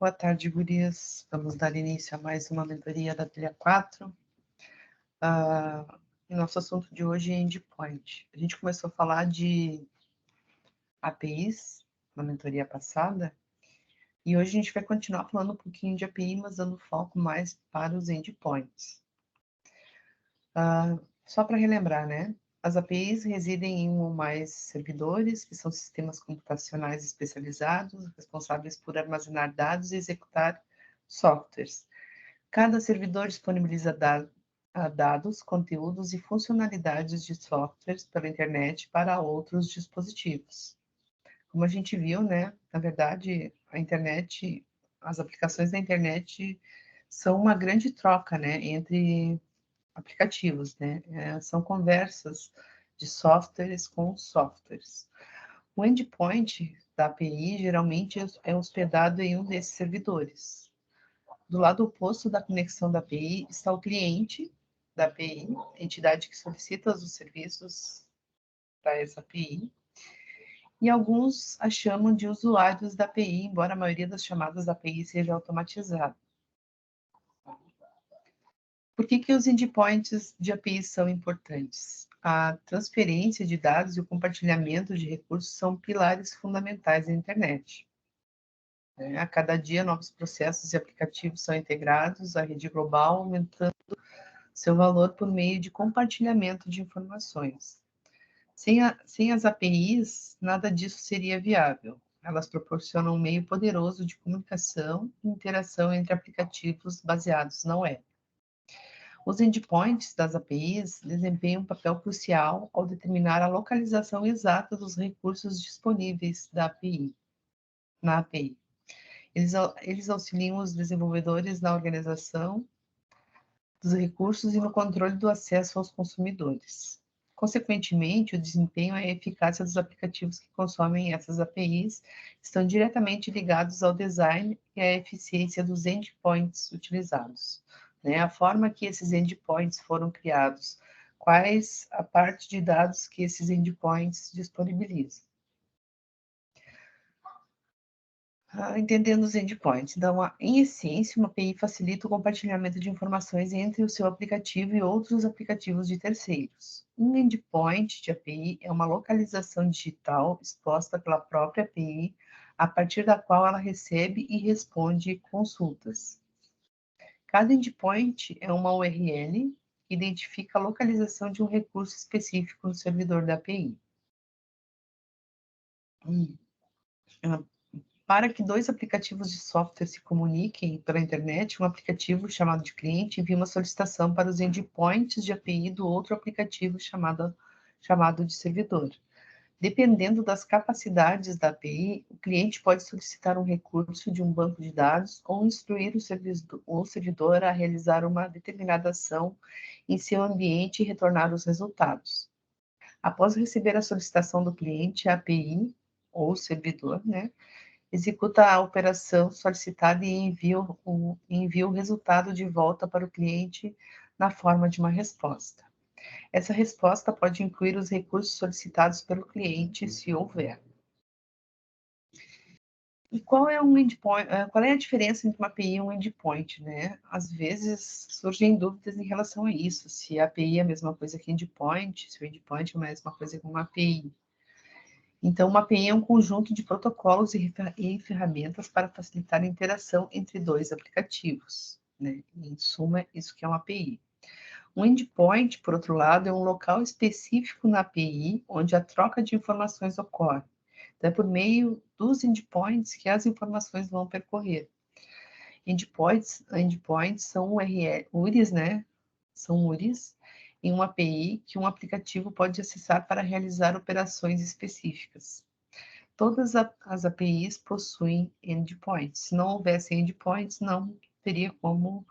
Boa tarde, gurias. Vamos dar início a mais uma mentoria da trilha 4. Nosso assunto de hoje é endpoint. A gente começou a falar de APIs na mentoria passada, e hoje a gente vai continuar falando um pouquinho de API, mas dando foco mais para os endpoints. Só para relembrar, né? As APIs residem em um ou mais servidores, que são sistemas computacionais especializados, responsáveis por armazenar dados e executar softwares. Cada servidor disponibiliza dados, conteúdos e funcionalidades de softwares pela internet para outros dispositivos. Como a gente viu, né? Na verdade, a internet, as aplicações da internet são uma grande troca, né? Entre aplicativos, né? São conversas de softwares com softwares. O endpoint da API geralmente é hospedado em um desses servidores. Do lado oposto da conexão da API está o cliente da API, entidade que solicita os serviços para essa API, e alguns a chamam de usuários da API, embora a maioria das chamadas da API seja automatizada. Por que os endpoints de API são importantes? A transferência de dados e o compartilhamento de recursos são pilares fundamentais da internet. A cada dia, novos processos e aplicativos são integrados à rede global, aumentando seu valor por meio de compartilhamento de informações. Sem as APIs, nada disso seria viável. Elas proporcionam um meio poderoso de comunicação e interação entre aplicativos baseados na web. Os endpoints das APIs desempenham um papel crucial ao determinar a localização exata dos recursos disponíveis na API. Eles auxiliam os desenvolvedores na organização dos recursos e no controle do acesso aos consumidores. Consequentemente, o desempenho e a eficácia dos aplicativos que consomem essas APIs estão diretamente ligados ao design e à eficiência dos endpoints utilizados. A forma que esses endpoints foram criados, quais a parte de dados que esses endpoints disponibilizam. Entendendo os endpoints. Então, em essência, uma API facilita o compartilhamento de informações entre o seu aplicativo e outros aplicativos de terceiros. Um endpoint de API é uma localização digital exposta pela própria API, a partir da qual ela recebe e responde consultas. Cada endpoint é uma URL que identifica a localização de um recurso específico no servidor da API. Para que dois aplicativos de software se comuniquem pela internet, um aplicativo chamado de cliente envia uma solicitação para os endpoints de API do outro aplicativo chamado de servidor. Dependendo das capacidades da API, o cliente pode solicitar um recurso de um banco de dados ou instruir o servidor a realizar uma determinada ação em seu ambiente e retornar os resultados. Após receber a solicitação do cliente, a API, ou o servidor, executa a operação solicitada e envia o resultado de volta para o cliente na forma de uma resposta. Essa resposta pode incluir os recursos solicitados pelo cliente, se houver. E qual é a diferença entre uma API e um endpoint, Às vezes surgem dúvidas em relação a isso, se a API é a mesma coisa que endpoint, se o endpoint é a mesma coisa que uma API. Então, uma API é um conjunto de protocolos e ferramentas para facilitar a interação entre dois aplicativos. Em suma, isso que é uma API. Um endpoint, por outro lado, é um local específico na API onde a troca de informações ocorre. Então, é por meio dos endpoints que as informações vão percorrer. Endpoints são URIs, São URIs em uma API que um aplicativo pode acessar para realizar operações específicas. Todas as APIs possuem endpoints. Se não houvesse endpoints, não teria como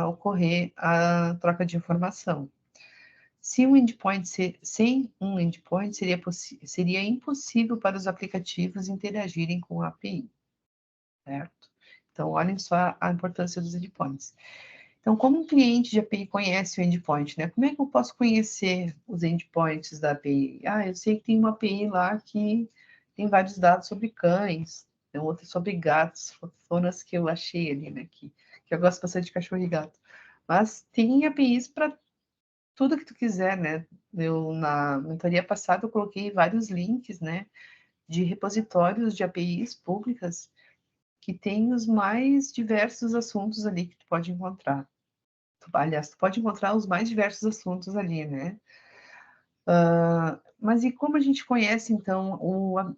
ocorrer a troca de informação. Sem um endpoint, seria impossível para os aplicativos interagirem com a API, certo? Então, olhem só a importância dos endpoints. Então, como um cliente de API conhece o endpoint, Como é que eu posso conhecer os endpoints da API? Eu sei que tem uma API lá que tem vários dados sobre cães, Tem outras sobre gatos, foram as que eu achei ali, né? Que eu gosto bastante de cachorro e gato. Mas tem APIs para tudo que tu quiser, né? Eu, na mentoria passada, eu coloquei vários links, né? De repositórios de APIs públicas que tem os mais diversos assuntos ali que tu pode encontrar. Aliás, tu pode encontrar os mais diversos assuntos ali, né? Mas e como a gente conhece, então,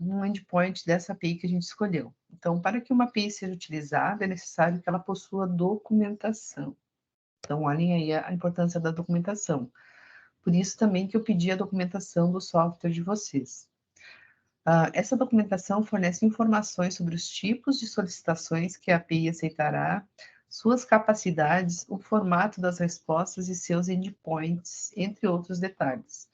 um endpoint dessa API que a gente escolheu? Então, para que uma API seja utilizada, é necessário que ela possua documentação. Então, olhem aí a importância da documentação. Por isso também que eu pedi a documentação do software de vocês. Essa documentação fornece informações sobre os tipos de solicitações que a API aceitará, suas capacidades, o formato das respostas e seus endpoints, entre outros detalhes.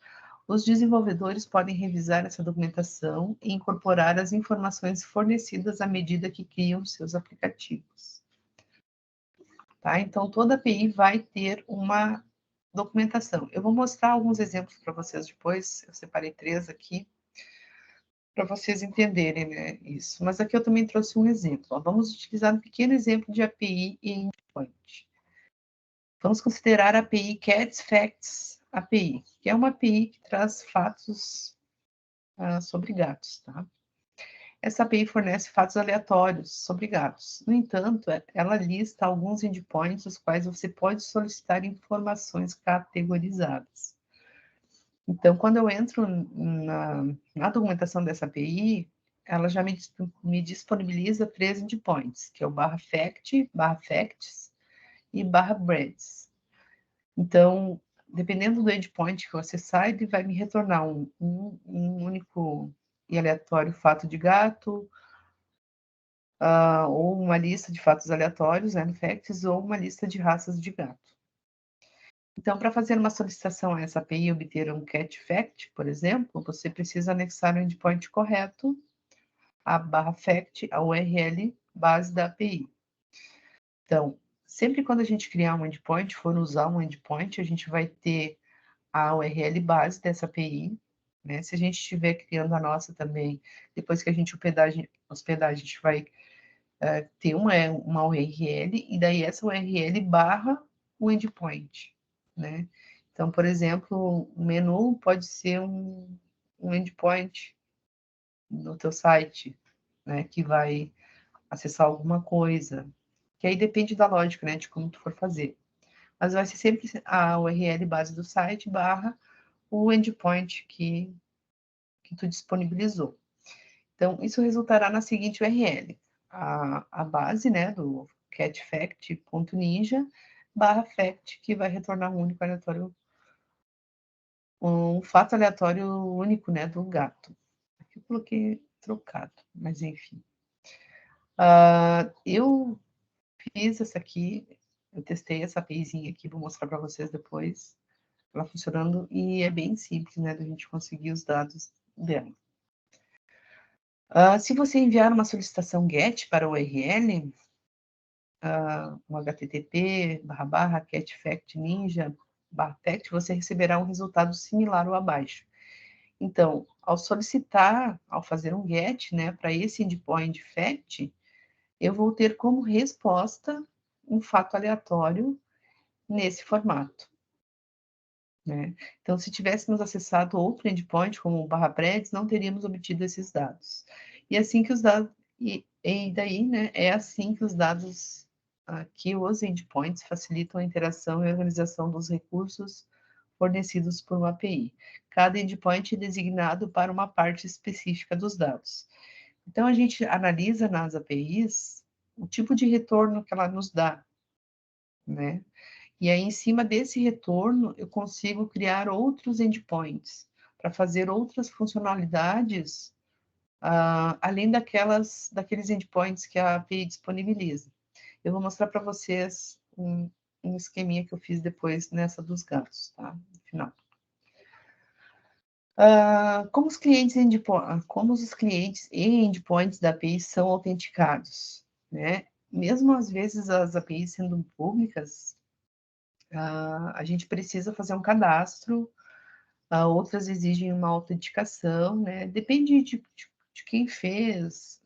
Os desenvolvedores podem revisar essa documentação e incorporar as informações fornecidas à medida que criam seus aplicativos. Tá? Então, toda API vai ter uma documentação. Eu vou mostrar alguns exemplos para vocês depois, eu separei 3 aqui, para vocês entenderem, né, isso. Mas aqui eu também trouxe um exemplo. Ó. Vamos utilizar um pequeno exemplo de API e endpoint. Vamos considerar a API Cats Facts API, que é uma API que traz fatos sobre gatos, tá? Essa API fornece fatos aleatórios sobre gatos. No entanto, ela lista alguns endpoints, os quais você pode solicitar informações categorizadas. Então, quando eu entro na documentação dessa API, ela já me disponibiliza 3 endpoints, que é o /fact, /facts e /breads. Então, dependendo do endpoint que eu acessar, ele vai me retornar um único e aleatório fato de gato, ou uma lista de fatos aleatórios, né, facts, ou uma lista de raças de gato. Então, para fazer uma solicitação a essa API e obter um cat fact, por exemplo, você precisa anexar o endpoint correto, a /fact, a URL base da API. Então, sempre quando a gente criar um endpoint, for usar um endpoint, a gente vai ter a URL base dessa API, né? Se a gente estiver criando a nossa também, depois que a gente hospedar, a gente vai ter uma URL, e daí essa URL barra o endpoint, né? Então, por exemplo, o menu pode ser um endpoint no teu site, né? Que vai acessar alguma coisa, que aí depende da lógica, né? De como tu for fazer. Mas vai ser sempre a URL base do site barra o endpoint que tu disponibilizou. Então, isso resultará na seguinte URL. A base, né, do catfact.ninja /fact, que vai retornar um único aleatório, um fato aleatório único, né, do gato. Aqui eu coloquei trocado, mas enfim. Eu fiz essa aqui, eu testei essa APIzinha aqui, vou mostrar para vocês depois, ela funcionando, e é bem simples, né, da gente conseguir os dados dela. Se você enviar uma solicitação GET para o URL, um http /catfactninja/fact, você receberá um resultado similar ao abaixo. Então, ao solicitar, ao fazer um GET, né, para esse endpoint fact, eu vou ter como resposta um fato aleatório nesse formato. Né? Então, se tivéssemos acessado outro endpoint, como o /breads, não teríamos obtido esses dados. E assim que os dados, e daí, né, é assim que os dados, que os endpoints facilitam a interação e organização dos recursos fornecidos por uma API. Cada endpoint é designado para uma parte específica dos dados. Então, a gente analisa nas APIs o tipo de retorno que ela nos dá, né? E aí, em cima desse retorno, eu consigo criar outros endpoints para fazer outras funcionalidades, além daqueles endpoints que a API disponibiliza. Eu vou mostrar para vocês um esqueminha que eu fiz depois nessa dos gatos, tá? No final. Como os clientes e endpoints da API são autenticados, né? Mesmo às vezes as APIs sendo públicas, a gente precisa fazer um cadastro, outras exigem uma autenticação, né? Depende de quem fez,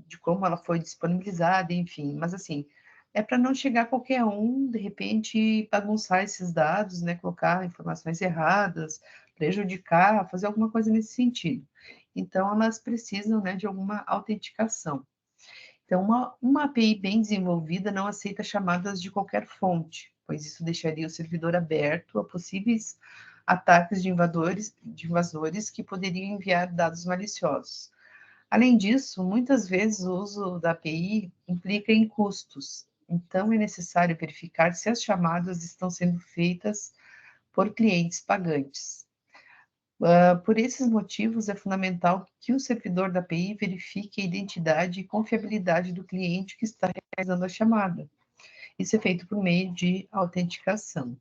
de como ela foi disponibilizada, enfim. Mas, assim, é para não chegar qualquer um, de repente, bagunçar esses dados, né, colocar informações erradas, prejudicar, fazer alguma coisa nesse sentido. Então, elas precisam, né, de alguma autenticação. Então, uma API bem desenvolvida não aceita chamadas de qualquer fonte, pois isso deixaria o servidor aberto a possíveis ataques de invasores que poderiam enviar dados maliciosos. Além disso, muitas vezes o uso da API implica em custos, então é necessário verificar se as chamadas estão sendo feitas por clientes pagantes. Por esses motivos, é fundamental que o servidor da API verifique a identidade e confiabilidade do cliente que está realizando a chamada. Isso é feito por meio de autenticação.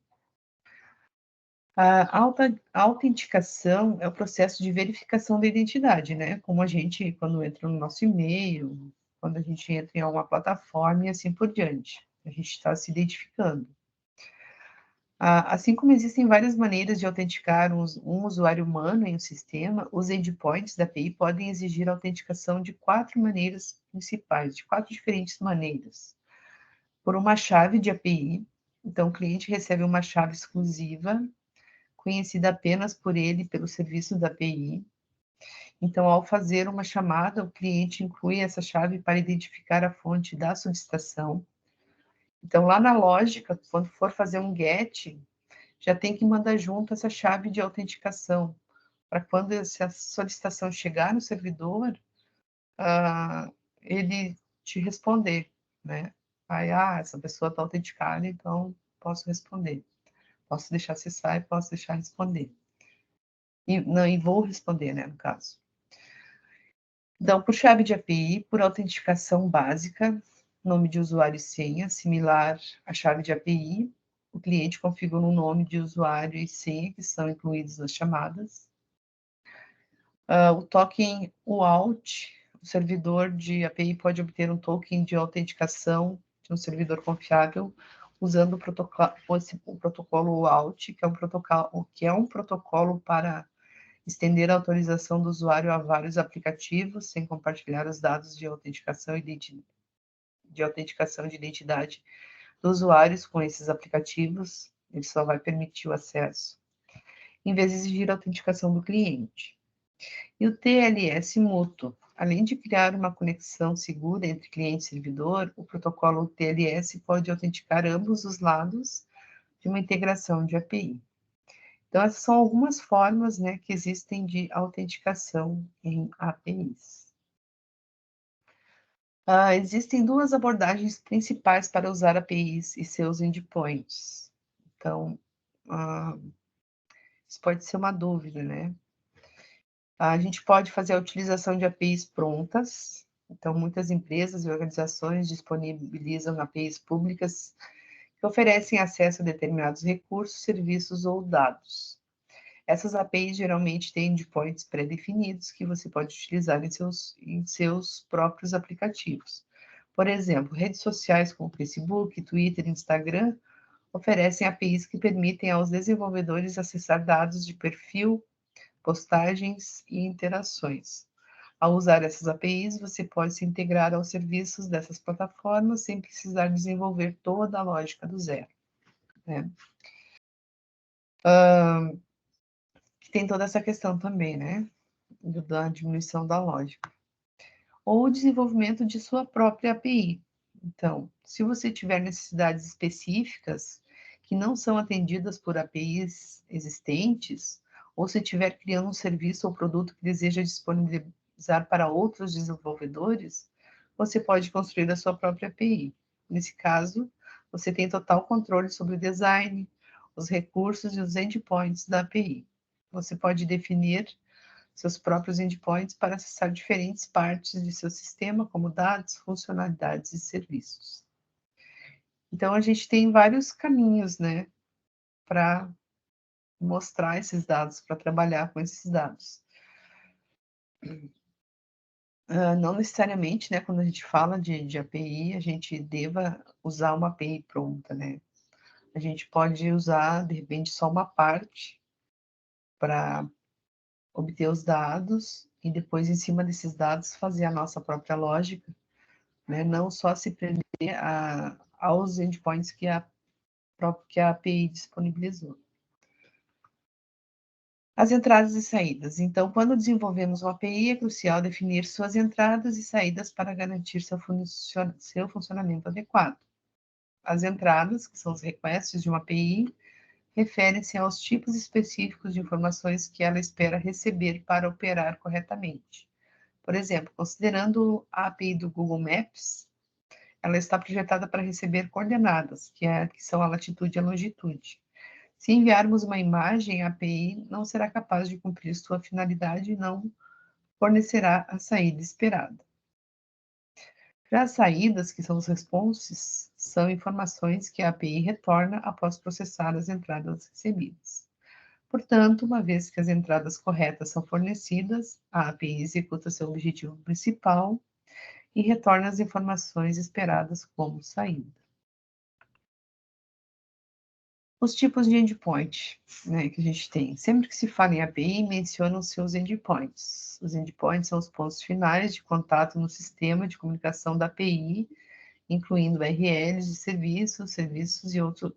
A autenticação é o processo de verificação da identidade, né? Como a gente, quando entra no nosso e-mail, quando a gente entra em alguma plataforma e assim por diante. A gente está se identificando. Assim como existem várias maneiras de autenticar um usuário humano em um sistema, os endpoints da API podem exigir autenticação de 4 maneiras principais, de 4 diferentes maneiras. Por uma chave de API, então o cliente recebe uma chave exclusiva conhecida apenas por ele pelo serviço da API. Então, ao fazer uma chamada, o cliente inclui essa chave para identificar a fonte da solicitação. Então, lá na lógica, quando for fazer um GET, já tem que mandar junto essa chave de autenticação, para quando essa solicitação chegar no servidor, ele te responder, né? Aí, essa pessoa está autenticada, então posso responder. Posso deixar acessar e posso deixar responder. E vou responder, né, no caso. Então, por chave de API, por autenticação básica, nome de usuário e senha, similar à chave de API, o cliente configura um nome de usuário e senha que são incluídos nas chamadas. O token UAuth, o servidor de API pode obter um token de autenticação de um servidor confiável usando o protocolo UAuth, que é um protocolo para estender a autorização do usuário a vários aplicativos, sem compartilhar os dados de autenticação de identidade dos usuários com esses aplicativos. Ele só vai permitir o acesso, em vez de exigir a autenticação do cliente. E o TLS mútuo. Além de criar uma conexão segura entre cliente e servidor, o protocolo TLS pode autenticar ambos os lados de uma integração de API. Então, essas são algumas formas, né, que existem de autenticação em APIs. Existem duas abordagens principais para usar APIs e seus endpoints. Então, isso pode ser uma dúvida, né? A gente pode fazer a utilização de APIs prontas. Então, muitas empresas e organizações disponibilizam APIs públicas que oferecem acesso a determinados recursos, serviços ou dados. Essas APIs geralmente têm endpoints pré-definidos que você pode utilizar em seus próprios aplicativos. Por exemplo, redes sociais como Facebook, Twitter e Instagram oferecem APIs que permitem aos desenvolvedores acessar dados de perfil, postagens e interações. Ao usar essas APIs, você pode se integrar aos serviços dessas plataformas sem precisar desenvolver toda a lógica do zero, né? Tem toda essa questão também, né? Da diminuição da lógica. Ou o desenvolvimento de sua própria API. Então, se você tiver necessidades específicas que não são atendidas por APIs existentes, ou se estiver criando um serviço ou produto que deseja disponibilizar para outros desenvolvedores, você pode construir a sua própria API. Nesse caso, você tem total controle sobre o design, os recursos e os endpoints da API. Você pode definir seus próprios endpoints para acessar diferentes partes de seu sistema, como dados, funcionalidades e serviços. Então, a gente tem vários caminhos, né, para mostrar esses dados, para trabalhar com esses dados. Não necessariamente, né, quando a gente fala de API, a gente deva usar uma API pronta, né? A gente pode usar, de repente, só uma parte para obter os dados e depois, em cima desses dados, fazer a nossa própria lógica, né? Não só se prender aos endpoints que a API disponibilizou. As entradas e saídas. Então, quando desenvolvemos uma API, é crucial definir suas entradas e saídas para garantir seu funcionamento adequado. As entradas, que são os requests de uma API, referem-se aos tipos específicos de informações que ela espera receber para operar corretamente. Por exemplo, considerando a API do Google Maps, ela está projetada para receber coordenadas, que são a latitude e a longitude. Se enviarmos uma imagem, a API não será capaz de cumprir sua finalidade e não fornecerá a saída esperada. Já as saídas, que são os responses, são informações que a API retorna após processar as entradas recebidas. Portanto, uma vez que as entradas corretas são fornecidas, a API executa seu objetivo principal e retorna as informações esperadas como saída. Os tipos de endpoint, né, que a gente tem. Sempre que se fala em API, mencionam seus endpoints. Os endpoints são os pontos finais de contato no sistema de comunicação da API, incluindo URLs de serviços e outros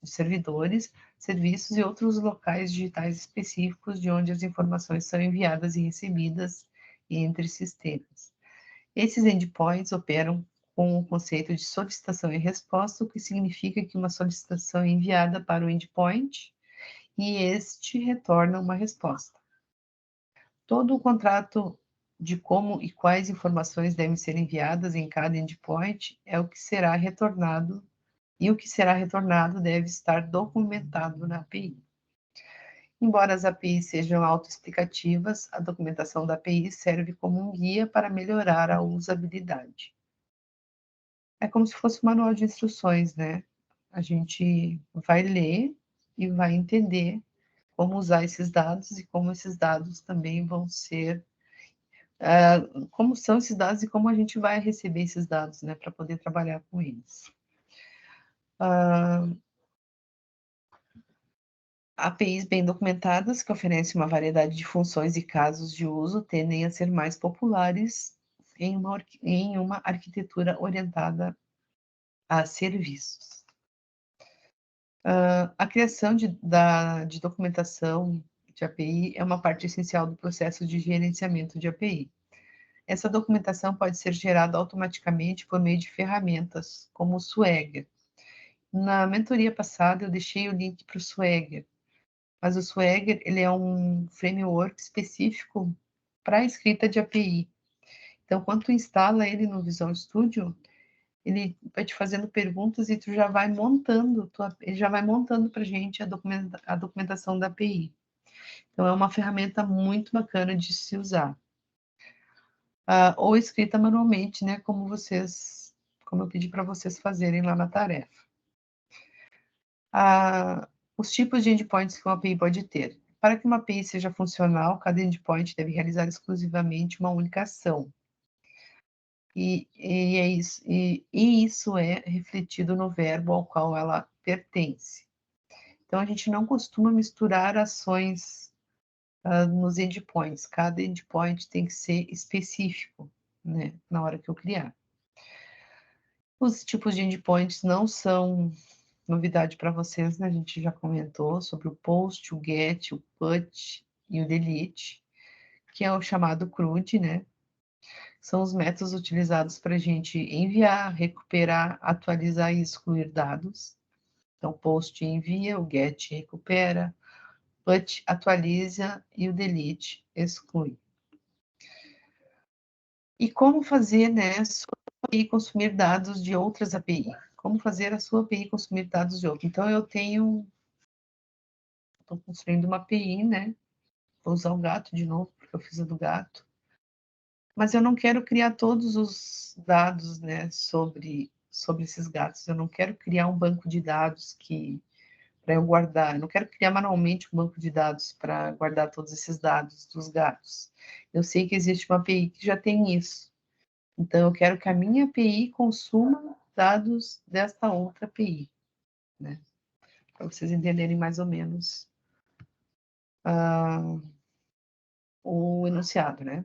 servidores, serviços e outros locais digitais específicos de onde as informações são enviadas e recebidas entre sistemas. Esses endpoints operam com o conceito de solicitação e resposta, o que significa que uma solicitação é enviada para o endpoint e este retorna uma resposta. Todo o contrato de como e quais informações devem ser enviadas em cada endpoint é o que será retornado, e o que será retornado deve estar documentado na API. Embora as APIs sejam autoexplicativas, a documentação da API serve como um guia para melhorar a usabilidade. É como se fosse um manual de instruções, né? A gente vai ler e vai entender como usar esses dados e como esses dados também vão ser, como são esses dados e como a gente vai receber esses dados, né, para poder trabalhar com eles. APIs bem documentadas, que oferecem uma variedade de funções e casos de uso, tendem a ser mais populares em uma arquitetura orientada a serviços. A criação de documentação de API é uma parte essencial do processo de gerenciamento de API. Essa documentação pode ser gerada automaticamente por meio de ferramentas como o Swagger. Na mentoria passada, eu deixei o link para o Swagger, mas o Swagger ele é um framework específico para a escrita de API. Então, quando tu instala ele no Visual Studio, ele vai te fazendo perguntas e tu já vai montando, ele já vai montando para a gente a documentação da API. Então, é uma ferramenta muito bacana de se usar. Ou escrita manualmente, né, como eu pedi para vocês fazerem lá na tarefa. Os tipos de endpoints que uma API pode ter. Para que uma API seja funcional, cada endpoint deve realizar exclusivamente uma única ação. Isso é refletido no verbo ao qual ela pertence. Então, a gente não costuma misturar ações nos endpoints. Cada endpoint tem que ser específico, né, na hora que eu criar. Os tipos de endpoints não são novidade para vocês, né? A gente já comentou sobre o post, o get, o put e o delete, que é o chamado CRUD, né? São os métodos utilizados para a gente enviar, recuperar, atualizar e excluir dados. Então, post envia, o get recupera, put atualiza e o delete exclui. E como fazer, né, a sua API consumir dados de outras API? Como fazer a sua API consumir dados de outras? Então, estou construindo uma API, né? Vou usar o gato de novo, porque eu fiz a do gato. Mas eu não quero criar todos os dados, né, sobre esses gatos. Eu não quero criar um banco de dados para eu guardar. Eu não quero criar manualmente um banco de dados para guardar todos esses dados dos gatos. Eu sei que existe uma API que já tem isso. Então, eu quero que a minha API consuma dados desta outra API, né? Para vocês entenderem mais ou menos o enunciado, né?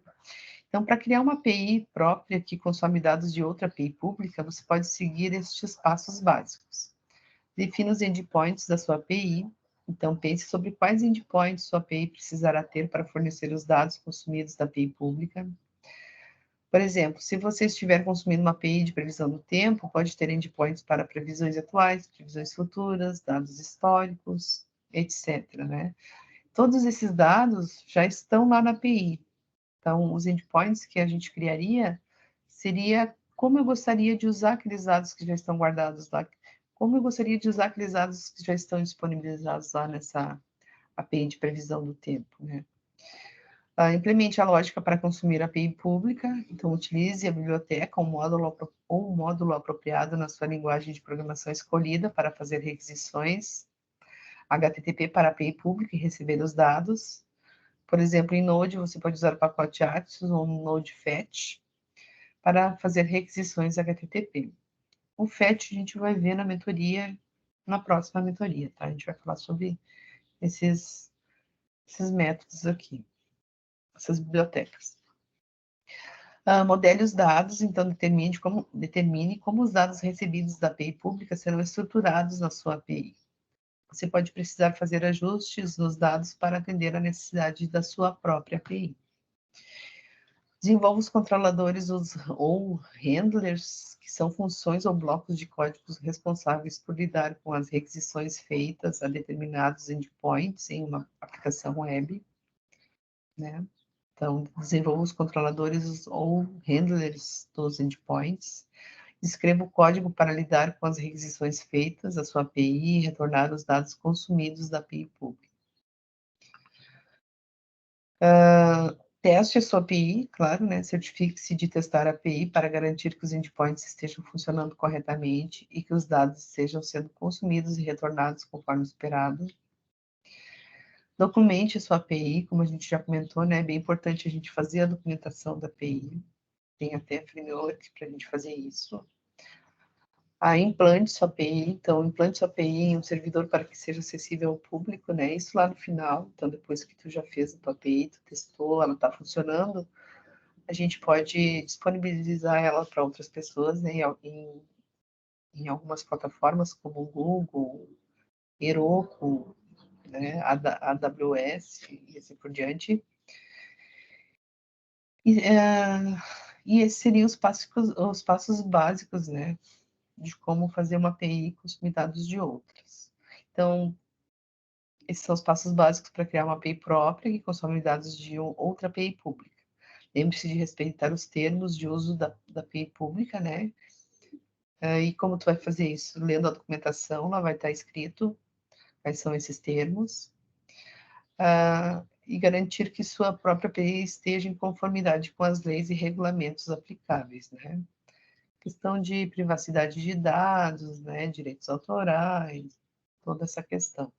Então, para criar uma API própria que consome dados de outra API pública, você pode seguir estes passos básicos. Defina os endpoints da sua API. Então, pense sobre quais endpoints sua API precisará ter para fornecer os dados consumidos da API pública. Por exemplo, se você estiver consumindo uma API de previsão do tempo, pode ter endpoints para previsões atuais, previsões futuras, dados históricos, etc., né? Todos esses dados já estão lá na API. Então, os endpoints que a gente criaria seria como eu gostaria de usar aqueles dados que já estão guardados lá, como eu gostaria de usar aqueles dados que já estão disponibilizados lá nessa API de previsão do tempo, né? Implemente a lógica para consumir a API pública, então utilize a biblioteca ou um módulo apropriado na sua linguagem de programação escolhida para fazer requisições HTTP para a API pública e receber os dados. Por exemplo, em Node, você pode usar o pacote Axios ou Node Fetch para fazer requisições HTTP. O Fetch a gente vai ver na próxima mentoria, tá? A gente vai falar sobre esses métodos aqui, essas bibliotecas. Modele os dados, então determine como os dados recebidos da API pública serão estruturados na sua API. Você pode precisar fazer ajustes nos dados para atender a necessidade da sua própria API. Desenvolva os controladores ou handlers, que são funções ou blocos de códigos responsáveis por lidar com as requisições feitas a determinados endpoints em uma aplicação web, né? Então, desenvolva os controladores ou handlers dos endpoints. Escreva o código para lidar com as requisições feitas à sua API e retornar os dados consumidos da API pública. Teste a sua API, claro, né? Certifique-se de testar a API para garantir que os endpoints estejam funcionando corretamente e que os dados estejam sendo consumidos e retornados conforme esperado. Documente a sua API, como a gente já comentou, né? É bem importante a gente fazer a documentação da API. Tem até framework para a gente fazer isso. Implante sua API, então, implante sua API em um servidor para que seja acessível ao público, né? Isso lá no final, então, depois que tu já fez a tua API, tu testou, ela está funcionando, a gente pode disponibilizar ela para outras pessoas, né? Em algumas plataformas, como o Google, Heroku, né? AWS e assim por diante. E esses seriam os passos básicos, né? De como fazer uma API consumir dados de outras. Então, esses são os passos básicos para criar uma API própria que consome dados de outra API pública. Lembre-se de respeitar os termos de uso da API pública, né? E como tu vai fazer isso? Lendo a documentação, lá vai estar escrito quais são esses termos. E garantir que sua própria API esteja em conformidade com as leis e regulamentos aplicáveis, né? Questão de privacidade de dados, né? Direitos autorais, toda essa questão.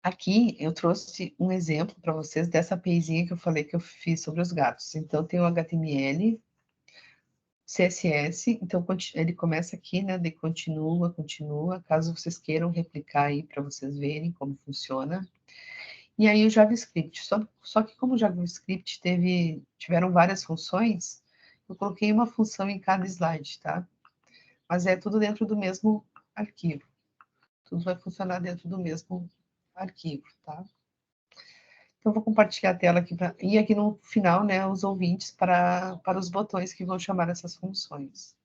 Aqui eu trouxe um exemplo para vocês dessa APIzinha que eu falei que eu fiz sobre os gatos. Então, tem o HTML, CSS, então ele começa aqui, né, de continua, caso vocês queiram replicar aí para vocês verem como funciona. E aí o JavaScript, só que como o JavaScript tiveram várias funções, eu coloquei uma função em cada slide, tá? Mas é tudo dentro do mesmo arquivo. Tudo vai funcionar dentro do mesmo arquivo, tá? Então, vou compartilhar a tela aqui, e aqui no final, né, os ouvintes para os botões que vão chamar essas funções.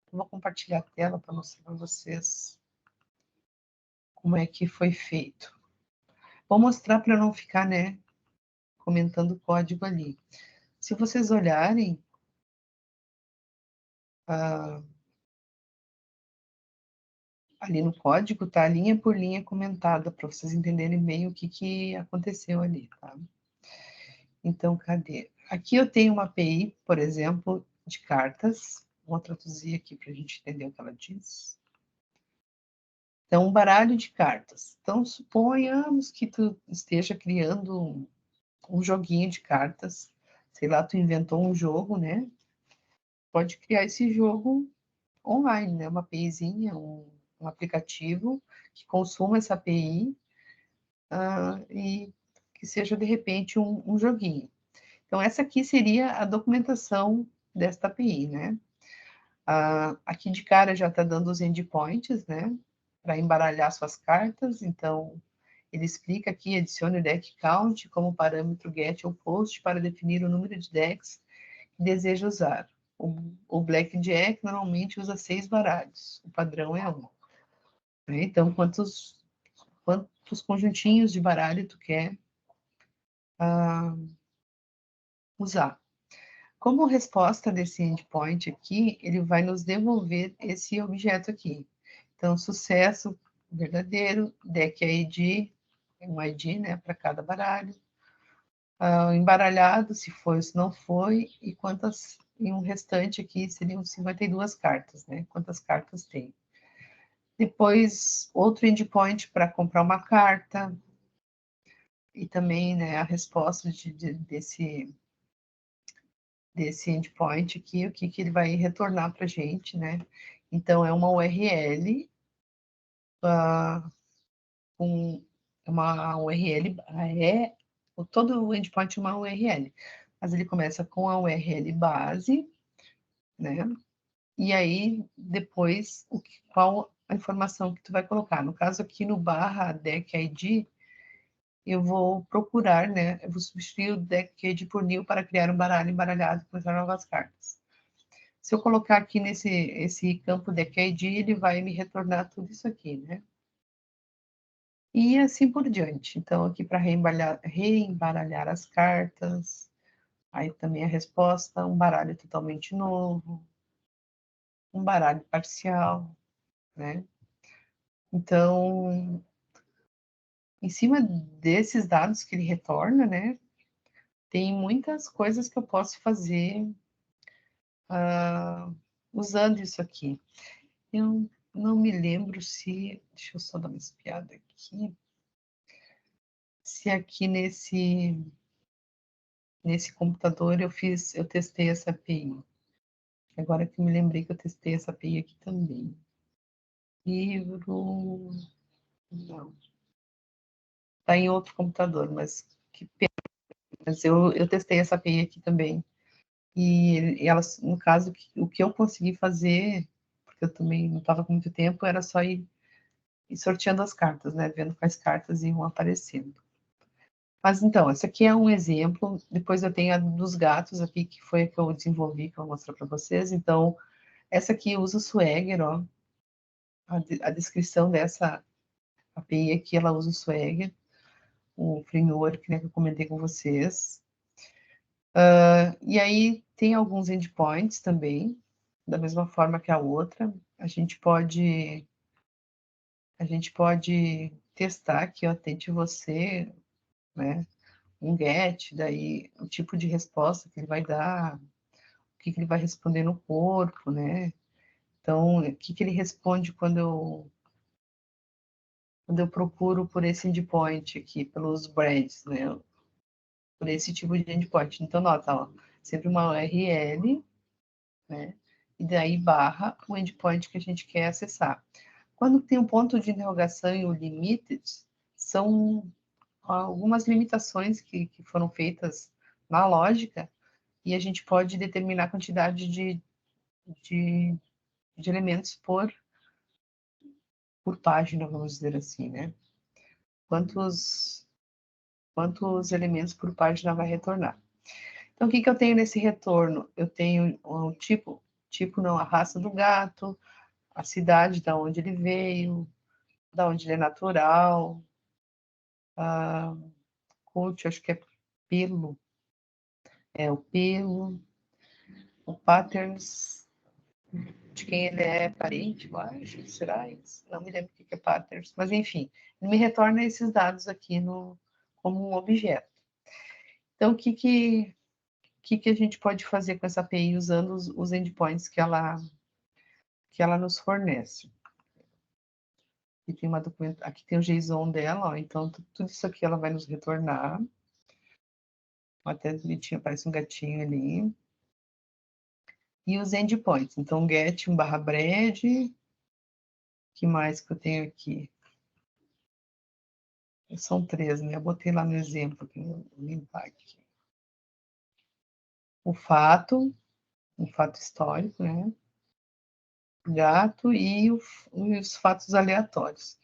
Então, vou compartilhar a tela para mostrar para vocês como é que foi feito. Vou mostrar para não ficar, né, comentando o código ali. Se vocês olharem, ali no código, tá linha por linha comentada, para vocês entenderem bem o que aconteceu ali, tá? Então, cadê? Aqui eu tenho uma API, por exemplo, de cartas. Vou traduzir aqui para a gente entender o que ela diz. Então, um baralho de cartas. Então, suponhamos que tu esteja criando um joguinho de cartas. Sei lá, tu inventou um jogo, né? Pode criar esse jogo online, né? Uma APIzinha, um aplicativo que consuma essa API e que seja, de repente, um joguinho. Então, essa aqui seria a documentação desta API, né? Aqui de cara já está dando os endpoints, né? Para embaralhar suas cartas. Então, ele explica aqui, adicione o deck count como parâmetro get ou post para definir o número de decks que deseja usar. O Blackjack normalmente usa 6 baralhos, o padrão é 1. Né? Então, quantos conjuntinhos de baralho tu quer usar? Como resposta desse endpoint aqui, ele vai nos devolver esse objeto aqui. Então, sucesso verdadeiro, deck ID, um ID, né, para cada baralho. Embaralhado, se foi ou se não foi, e um restante aqui seriam 52 cartas, né? Quantas cartas tem. Depois, outro endpoint para comprar uma carta, e também, né, a resposta desse endpoint aqui, o que ele vai retornar para a gente, né? Então, é uma URL com uma URL, todo o endpoint é uma URL, mas ele começa com a URL base, né? E aí, depois, qual a informação que tu vai colocar. No caso aqui no barra deck ID, eu vou procurar, né? Eu vou substituir o deck ID por new para criar um baralho embaralhado com as novas cartas. Se eu colocar aqui esse campo deck ID, ele vai me retornar tudo isso aqui, né? E assim por diante. Então, aqui para reembaralhar as cartas, aí também a resposta, um baralho totalmente novo, um baralho parcial, né? Então, em cima desses dados que ele retorna, né, tem muitas coisas que eu posso fazer usando isso aqui. Eu não me lembro se... Deixa eu só dar uma espiada aqui. Se aqui nesse computador eu testei essa API. Agora que eu me lembrei que eu testei essa API aqui também. Livro... Não. Está em outro computador, mas que pena. Mas eu testei essa API aqui também. E elas, no caso, o que eu consegui fazer, porque eu também não estava com muito tempo, era só ir sorteando as cartas, né? Vendo quais cartas iam aparecendo. Mas então, essa aqui é um exemplo. Depois eu tenho a dos gatos aqui, que foi a que eu desenvolvi, que eu vou mostrar para vocês. Então, essa aqui usa o Swagger, ó. A descrição dessa API aqui, ela usa o Swagger, o framework, né, que eu comentei com vocês. E aí tem alguns endpoints também, da mesma forma que a outra. A gente pode testar aqui, ó, tente você, né, um get, daí o tipo de resposta que ele vai dar, o que ele vai responder no corpo, né? Então, o que ele responde quando eu procuro por esse endpoint aqui, pelos brands, né? Por esse tipo de endpoint. Então, nota, ó, sempre uma URL, né? E daí barra o endpoint que a gente quer acessar. Quando tem um ponto de interrogação e o limited, são algumas limitações que foram feitas na lógica, e a gente pode determinar a quantidade de elementos por página, vamos dizer assim, né? Quantos elementos por página vai retornar. Então, o que eu tenho nesse retorno? Eu tenho um tipo não, a raça do gato, a cidade da onde ele veio, da onde ele é natural, coach, acho que é pelo, o pelo, o patterns, de quem ele é parente, eu acho, será isso? Não me lembro o que é patterns, mas enfim, ele me retorna esses dados aqui como um objeto. Então, o que a gente pode fazer com essa API usando os endpoints que ela nos fornece? Aqui tem aqui tem o JSON dela, ó, então tudo isso aqui ela vai nos retornar. Até bonitinho, parece um gatinho ali. E os endpoints, então get um barra bread, que mais que eu tenho aqui? São 3, né? Eu botei lá no exemplo, aqui no limpar aqui. O fato, um fato histórico, né? Gato e os fatos aleatórios.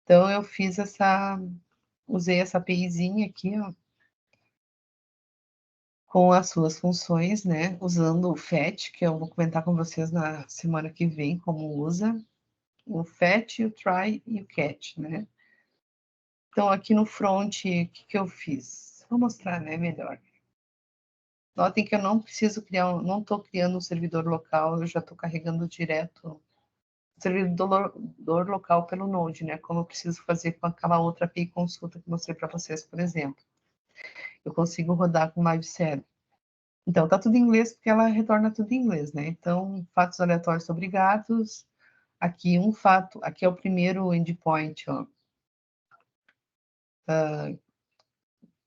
Então, eu fiz usei essa APIzinha aqui, ó, com as suas funções, né? Usando o fetch, que eu vou comentar com vocês na semana que vem, como usa. O fetch, o try e o catch, né? Então, aqui no front, o que eu fiz? Vou mostrar, né, melhor. Notem que eu não preciso criar, não estou criando um servidor local, eu já estou carregando direto o servidor local pelo Node, né? Como eu preciso fazer com aquela outra API consulta que mostrei para vocês, por exemplo. Eu consigo rodar com Live Server. Então, tá tudo em inglês, porque ela retorna tudo em inglês, né? Então, fatos aleatórios sobre gatos. Aqui um fato, aqui é o primeiro endpoint, ó,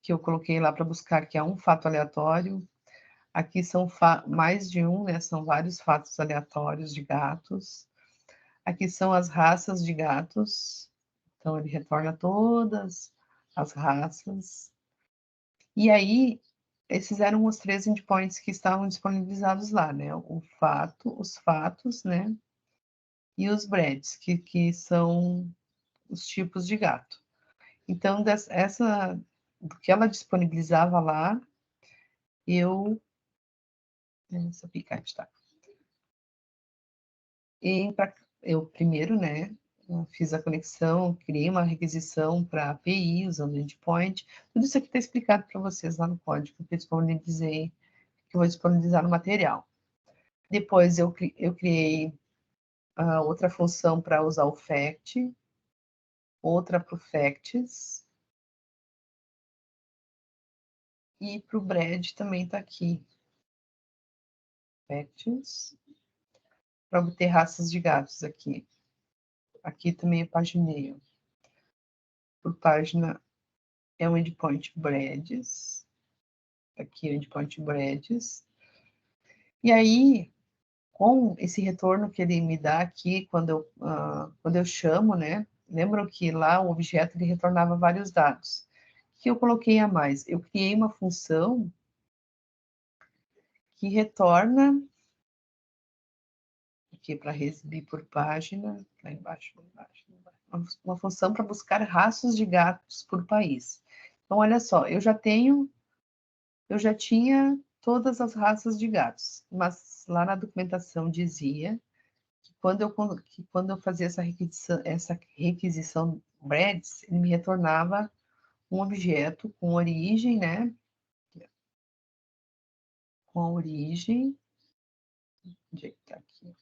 que eu coloquei lá para buscar, que é um fato aleatório. Aqui são mais de um, né? São vários fatos aleatórios de gatos. Aqui são as raças de gatos. Então, ele retorna todas as raças. E aí, esses eram os 3 endpoints que estavam disponibilizados lá, né? Os fatos, né? E os breeds, que são os tipos de gato. Então, do que ela disponibilizava lá, essa picante, tá? Eu primeiro, né, eu fiz a conexão, criei uma requisição para API usando endpoint. Tudo isso aqui está explicado para vocês lá no código que eu disponibilizei, que eu vou disponibilizar no material. Depois eu criei outra função para usar o fact, outra para o facts, e para o bread também está aqui. Facts, para obter raças de gatos aqui. Aqui também é pagineio. Por página é o endpoint breads. Aqui o endpoint breads. E aí, com esse retorno que ele me dá aqui, quando eu chamo, né? Lembram que lá o objeto ele retornava vários dados. O que eu coloquei a mais? Eu criei uma função que retorna aqui para receber por página, lá embaixo, uma função para buscar raças de gatos por país. Então, olha só, eu já tinha todas as raças de gatos, mas lá na documentação dizia que quando eu fazia essa requisição breads, ele me retornava um objeto com origem, né? Com a origem. Onde é que tá aqui?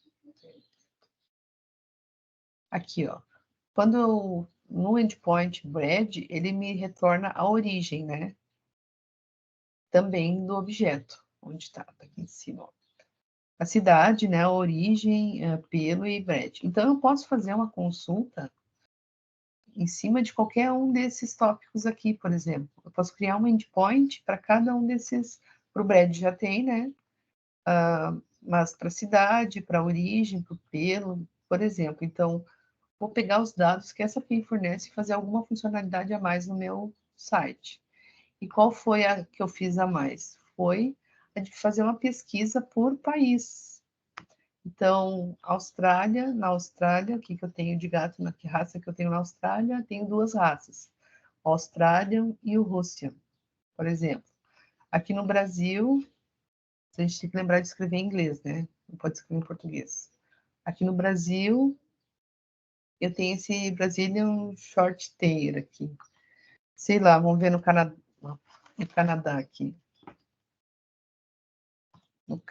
Aqui, ó. No endpoint bread, ele me retorna a origem, né? Também do objeto. Onde está? Tá aqui em cima, ó. A cidade, né? A origem, pelo e bread. Então, eu posso fazer uma consulta em cima de qualquer um desses tópicos aqui, por exemplo. Eu posso criar um endpoint para cada um desses. Para o bread já tem, né? Mas para a cidade, para a origem, para o pelo, por exemplo. Então, vou pegar os dados que essa API fornece e fazer alguma funcionalidade a mais no meu site. E qual foi a que eu fiz a mais? Foi a de fazer uma pesquisa por país. Então, na Austrália, o que eu tenho de gato, que raça que eu tenho na Austrália? Tenho 2 raças, o Australian e o Russian, por exemplo. Aqui no Brasil, a gente tem que lembrar de escrever em inglês, né? Não pode escrever em português. Aqui no Brasil, eu tenho esse Brazilian Short Tail aqui. Sei lá, vamos ver no Canadá aqui. No,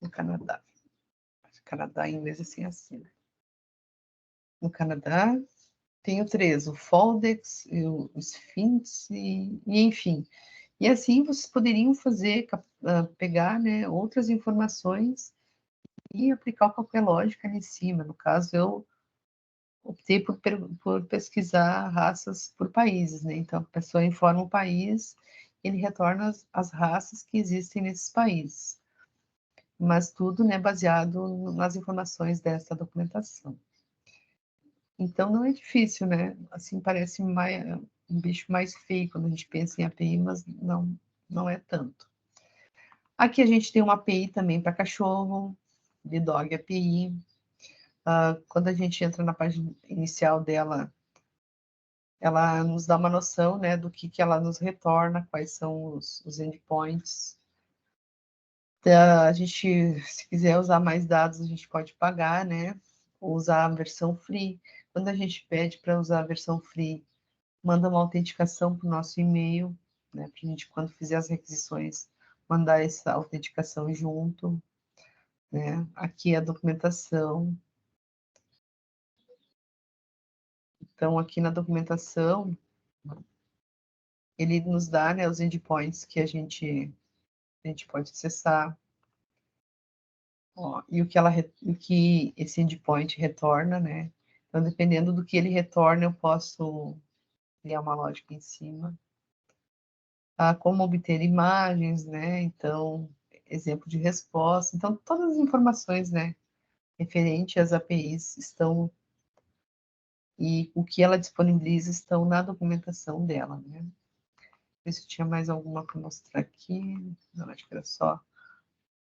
no Canadá. Canadá em inglês assim, né? No Canadá, tenho 3, o Foldex, o Sphinx e enfim. E assim vocês poderiam pegar, né, outras informações e aplicar qualquer lógica ali em cima. No caso, eu optei por pesquisar raças por países, né? Então, a pessoa informa o país, ele retorna as raças que existem nesses países. Mas tudo, né, baseado nas informações dessa documentação. Então, não é difícil, né? Assim, parece um bicho mais feio quando a gente pensa em API, mas não é tanto. Aqui a gente tem uma API também para cachorro, de Dog API. Quando a gente entra na página inicial dela, ela nos dá uma noção, né, do que ela nos retorna, quais são os endpoints. A gente, se quiser usar mais dados, a gente pode pagar, né, ou usar a versão free. Quando a gente pede para usar a versão free, manda uma autenticação para o nosso e-mail, né, para a gente, quando fizer as requisições, mandar essa autenticação junto, né. Aqui é a documentação. Então, aqui na documentação, ele nos dá, né, os endpoints que a gente pode acessar, ó, e o que esse endpoint retorna, né? Então, dependendo do que ele retorna, eu posso criar uma lógica em cima. Como obter imagens, né? Então, exemplo de resposta. Então, todas as informações, né, referente às APIs estão, e o que ela disponibiliza estão na documentação dela, né? Ver se tinha mais alguma para mostrar aqui. Não, acho que era só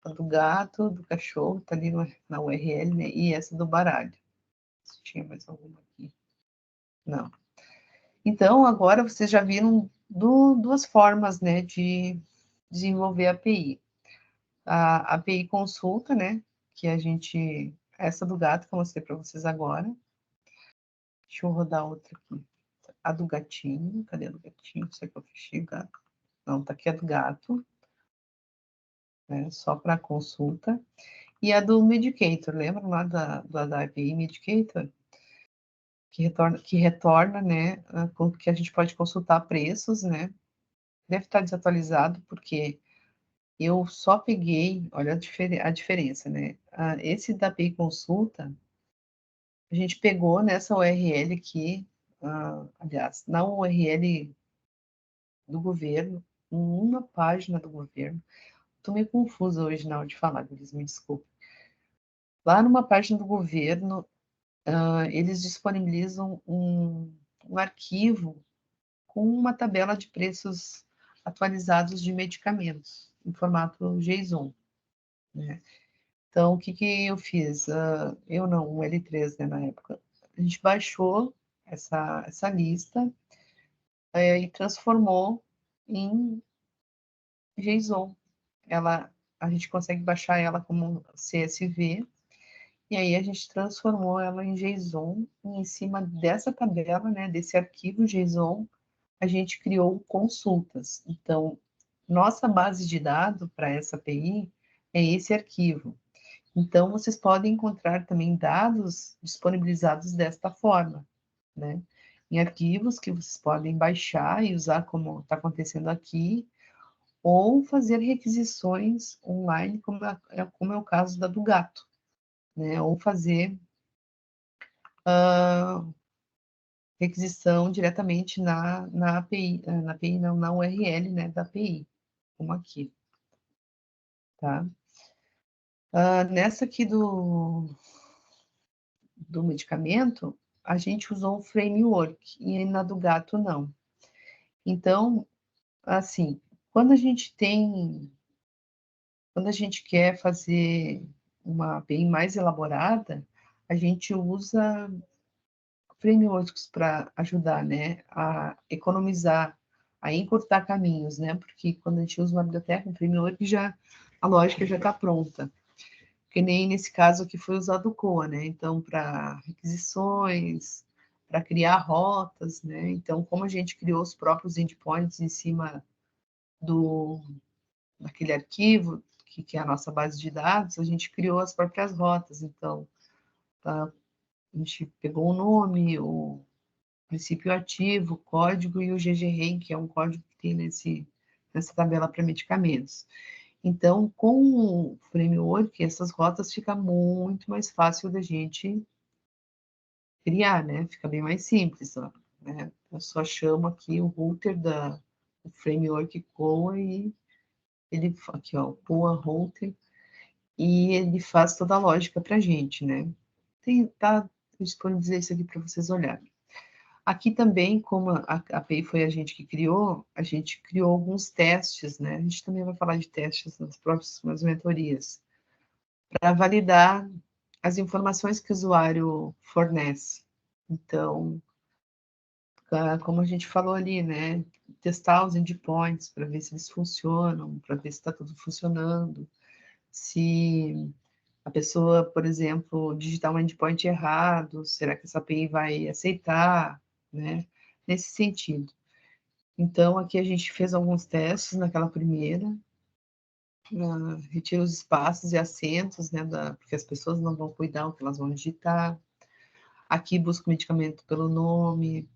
a do gato, do cachorro, tá ali na URL, né? E essa do baralho. Se tinha mais alguma aqui. Não. Então, agora vocês já viram duas formas, né, de desenvolver a API. A API consulta, né, que a gente... Essa do gato que eu mostrei para vocês agora. Deixa eu rodar outra aqui. A do gatinho. Cadê a do gatinho? Será que eu fechei o gato? Não, tá aqui a do gato. Né, só para consulta. E a do Medicator, lembra lá da API Medicator? Que retorna, né, que a gente pode consultar preços, né? Deve estar desatualizado, porque eu só peguei, olha a diferença, né? Esse da API Consulta, a gente pegou nessa URL aqui, aliás, na URL do governo, em uma página do governo. Estou meio confusa hoje na hora de falar, eles me desculpem. Lá numa página do governo, eles disponibilizam um arquivo com uma tabela de preços atualizados de medicamentos, em formato JSON, né? Então, o que eu fiz? Eu não, um L3, né, na época. A gente baixou essa lista, e transformou em JSON. A gente consegue baixar ela como CSV, e aí a gente transformou ela em JSON, e em cima dessa tabela, né, desse arquivo JSON, a gente criou consultas. Então, nossa base de dados para essa API é esse arquivo. Então, vocês podem encontrar também dados disponibilizados desta forma, né? Em arquivos que vocês podem baixar e usar como está acontecendo aqui, ou fazer requisições online, como é o caso da do gato, né? Ou fazer requisição diretamente na API, na API não, na URL, né, da API, como aqui, tá? Nessa aqui do medicamento, a gente usou um framework, e na do gato não. Então, assim, quando a gente quer fazer uma API mais elaborada, a gente usa frameworks para ajudar, né, a economizar, a encurtar caminhos, né, porque quando a gente usa uma biblioteca, um framework, a lógica já está pronta. Que nem nesse caso aqui foi usado o Coa, né, então para requisições, para criar rotas, né, então como a gente criou os próprios endpoints em cima daquele arquivo, que é a nossa base de dados, a gente criou as próprias rotas, então a gente pegou o nome, o princípio ativo, o código e o ggREM, que é um código que tem nessa tabela para medicamentos. Então, com o framework, essas rotas fica muito mais fácil da gente criar, né? Fica bem mais simples, ó, né? Eu só chamo aqui o router do framework Coa e ele, aqui ó, Coa router, e ele faz toda a lógica para a gente, né? disponibilizei isso aqui para vocês olharem. Aqui também, como a API foi a gente que criou, a gente criou alguns testes, né? A gente também vai falar de testes nas próximas mentorias, para validar as informações que o usuário fornece. Então, como a gente falou ali, né? Testar os endpoints para ver se eles funcionam, para ver se está tudo funcionando. Se a pessoa, por exemplo, digitar um endpoint errado, será que essa API vai aceitar, né? Nesse sentido. Então, aqui a gente fez alguns testes naquela primeira, retira os espaços e acentos, né, porque as pessoas não vão cuidar o que elas vão digitar. Aqui busca o medicamento pelo nome,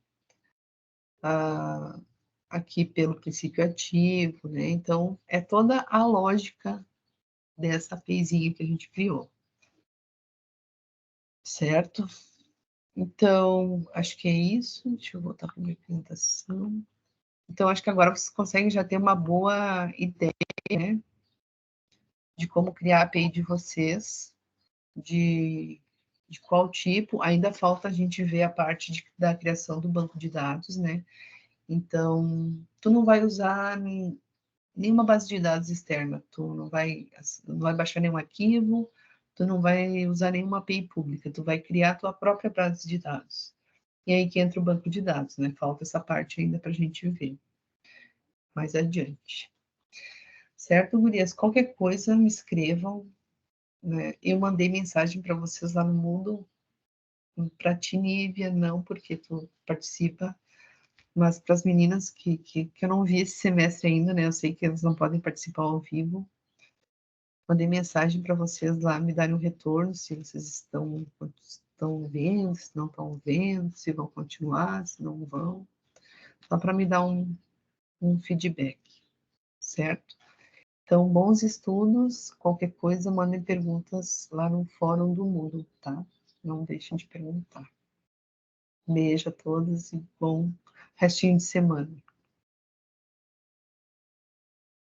aqui pelo princípio ativo, né? Então, é toda a lógica dessa APIzinha que a gente criou. Certo? Então, acho que é isso. Deixa eu voltar para a minha apresentação. Então, acho que agora vocês conseguem já ter uma boa ideia, né, de como criar a API de vocês, de qual tipo. Ainda falta a gente ver a parte da criação do banco de dados, né? Então, tu não vai usar nenhuma base de dados externa, tu não vai baixar nenhum arquivo, tu não vai usar nenhuma API pública, tu vai criar a tua própria base de dados. E aí que entra o banco de dados, né? Falta essa parte ainda para a gente ver mais adiante. Certo, gurias? Qualquer coisa, me escrevam, né? Eu mandei mensagem para vocês lá no mundo, para ti, Nívia, não porque tu participa, mas para as meninas que eu não vi esse semestre ainda, né? Eu sei que elas não podem participar ao vivo. Mandei mensagem para vocês lá me darem um retorno, se vocês estão vendo, se não estão vendo, se vão continuar, se não vão, só para me dar um feedback, certo? Então, bons estudos. Qualquer coisa, mandem perguntas lá no fórum do Moodle, tá? Não deixem de perguntar. Beijo a todos e bom restinho de semana.